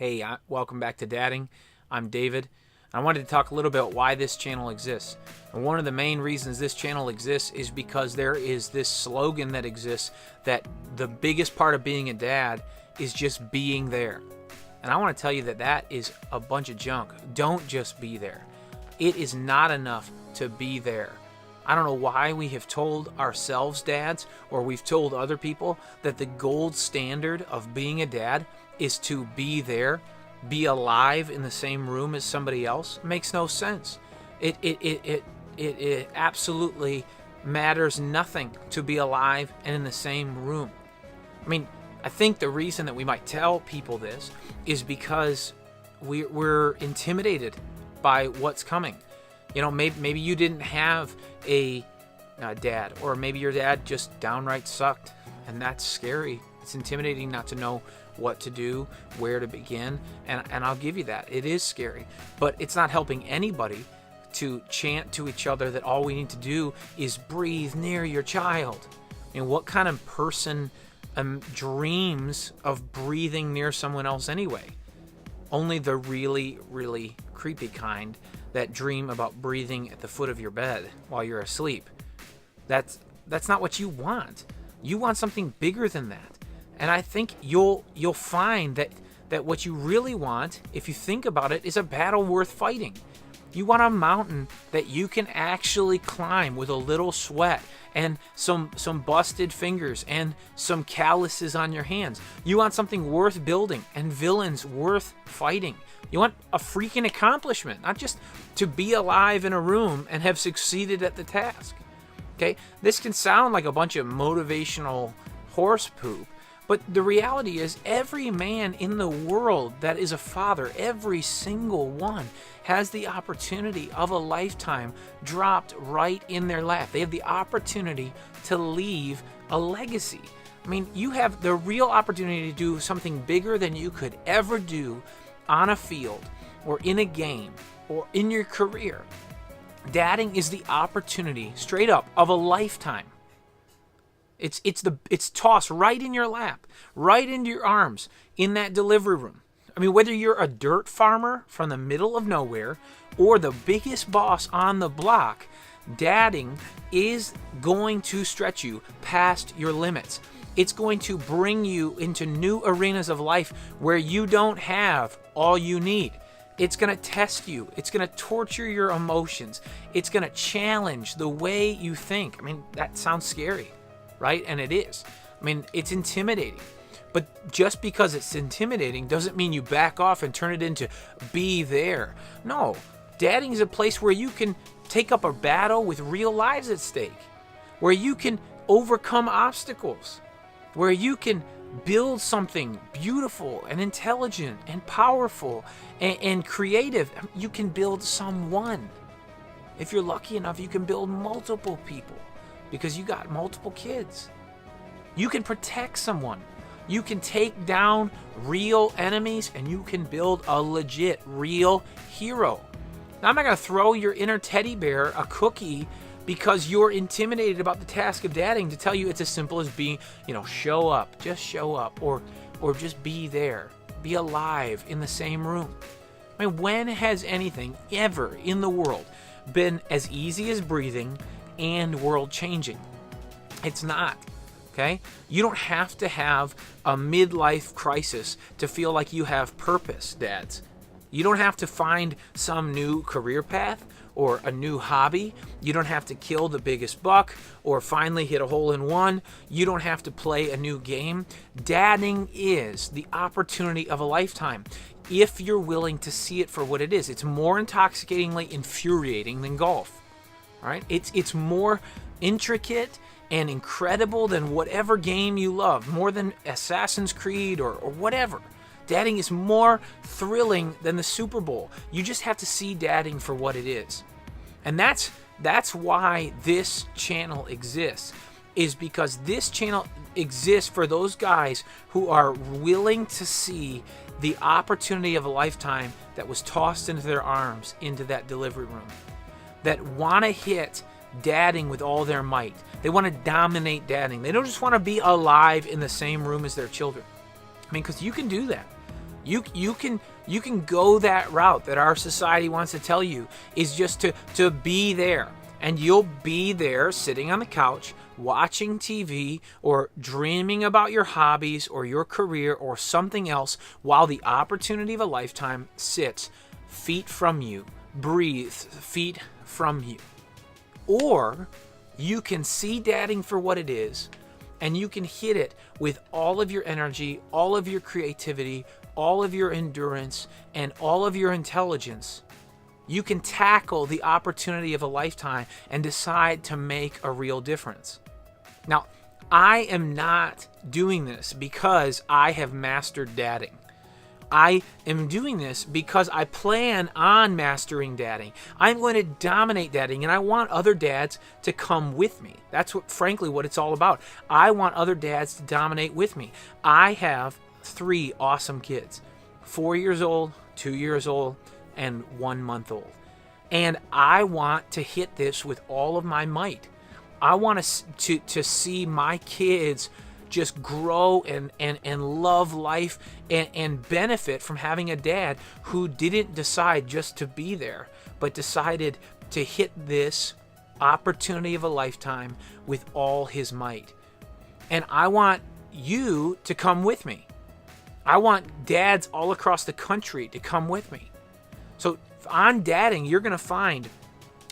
Hey, welcome back to Dadding. I'm David. I wanted to talk a little bit why this channel exists. And one of the main reasons this channel exists is because there is this slogan that exists that the biggest part of being a dad is just being there. And I want to tell you that that is a bunch of junk. Don't just be there. It is not enough to be there. I don't know why we have told ourselves dads, or we've told other people, that the gold standard of being a dad is to be there, be alive in the same room as somebody else. It makes no sense. It absolutely matters nothing to be alive and in the same room. I mean, I think the reason that we might tell people this is because we're intimidated by what's coming. You know, maybe you didn't have a dad, or maybe your dad just downright sucked, and that's scary. It's intimidating not to know what to do, where to begin, and I'll give you that. It is scary, but it's not helping anybody to chant to each other that all we need to do is breathe near your child. I mean, what kind of person dreams of breathing near someone else anyway? Only the really, really creepy kind that dream about breathing at the foot of your bed while you're asleep. That's not what you want. You want something bigger than that. And I think you'll find that what you really want, if you think about it, is a battle worth fighting. You want a mountain that you can actually climb with a little sweat and some busted fingers and some calluses on your hands. You want something worth building and villains worth fighting. You want a freaking accomplishment, not just to be alive in a room and have succeeded at the task. Okay? This can sound like a bunch of motivational horse poop, but the reality is every man in the world that is a father, every single one, has the opportunity of a lifetime dropped right in their lap. They have the opportunity to leave a legacy. I mean, you have the real opportunity to do something bigger than you could ever do on a field or in a game or in your career. Dadding is the opportunity, straight up, of a lifetime. It's tossed right in your lap, right into your arms, in that delivery room. I mean, whether you're a dirt farmer from the middle of nowhere or the biggest boss on the block, dadding is going to stretch you past your limits. It's going to bring you into new arenas of life where you don't have all you need. It's going to test you. It's going to torture your emotions. It's going to challenge the way you think. I mean, that sounds scary, right? And it is. I mean, it's intimidating. But just because it's intimidating doesn't mean you back off and turn it into be there. No, dadding is a place where you can take up a battle with real lives at stake, where you can overcome obstacles, where you can build something beautiful and intelligent and powerful and creative. You can build someone. If you're lucky enough, you can build multiple people because you got multiple kids. You can protect someone. You can take down real enemies, and you can build a legit, real hero. Now, I'm not going to throw your inner teddy bear a cookie because you're intimidated about the task of dadding to tell you it's as simple as being, show up, just show up, or just be there, be alive in the same room. I mean, when has anything ever in the world been as easy as breathing and world-changing? It's not. Okay? You don't have to have a midlife crisis to feel like you have purpose, dads. You don't have to find some new career path or a new hobby. You don't have to kill the biggest buck or finally hit a hole in one. You don't have to play a new game. Dadding is the opportunity of a lifetime if you're willing to see it for what it is. It's more intoxicatingly infuriating than golf. All right? It's more intricate and incredible than whatever game you love, more than Assassin's Creed or whatever. Dadding is more thrilling than the Super Bowl. You just have to see dadding for what it is. And that's why this channel exists, is because this channel exists for those guys who are willing to see the opportunity of a lifetime that was tossed into their arms into that delivery room, that want to hit dadding with all their might. They want to dominate dadding. They don't just want to be alive in the same room as their children. I mean, because you can do that. You can go that route that our society wants to tell you is just to be there. And you'll be there sitting on the couch watching TV or dreaming about your hobbies or your career or something else while the opportunity of a lifetime sits feet from you, breathes feet from you. Or you can see dadding for what it is, and you can hit it with all of your energy, all of your creativity, all of your endurance, and all of your intelligence. You can tackle the opportunity of a lifetime and decide to make a real difference. Now, I am not doing this because I have mastered dadding. I am doing this because I plan on mastering dadding. I'm going to dominate dadding, and I want other dads to come with me. That's frankly what it's all about. I want other dads to dominate with me. I have 3 awesome kids, 4 years old, 2 years old, and 1 month old. And I want to hit this with all of my might. I want to see my kids just grow and love life and benefit from having a dad who didn't decide just to be there, but decided to hit this opportunity of a lifetime with all his might. And I want you to come with me. I want dads all across the country to come with me. So on dadding, you're going to find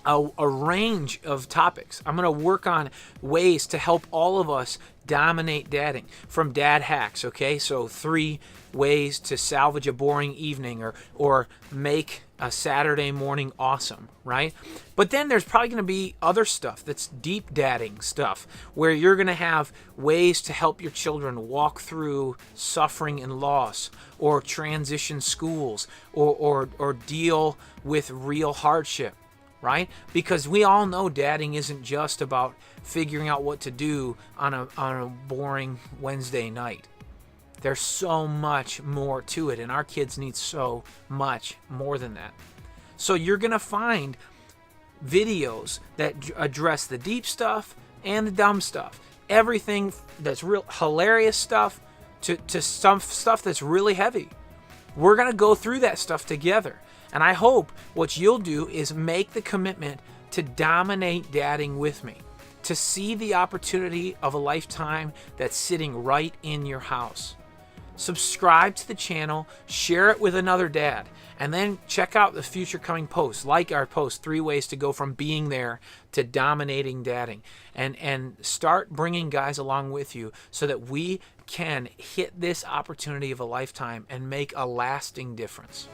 a range of topics. I'm going to work on ways to help all of us dominate dadding, from dad hacks, okay? So 3 ways to salvage a boring evening or make a Saturday morning awesome, right? But then there's probably going to be other stuff that's deep dadding stuff where you're going to have ways to help your children walk through suffering and loss, or transition schools, or deal with real hardship, right? Because we all know dadding isn't just about figuring out what to do on a boring Wednesday night. There's so much more to it, and our kids need so much more than that. So you're going to find videos that address the deep stuff and the dumb stuff. Everything that's real hilarious stuff to some stuff that's really heavy. We're going to go through that stuff together. And I hope what you'll do is make the commitment to dominate dadding with me, to see the opportunity of a lifetime that's sitting right in your house. Subscribe to the channel, share it with another dad, and then check out the future coming posts, like our post, 3 ways to go from being there to dominating dadding, and start bringing guys along with you so that we can hit this opportunity of a lifetime and make a lasting difference.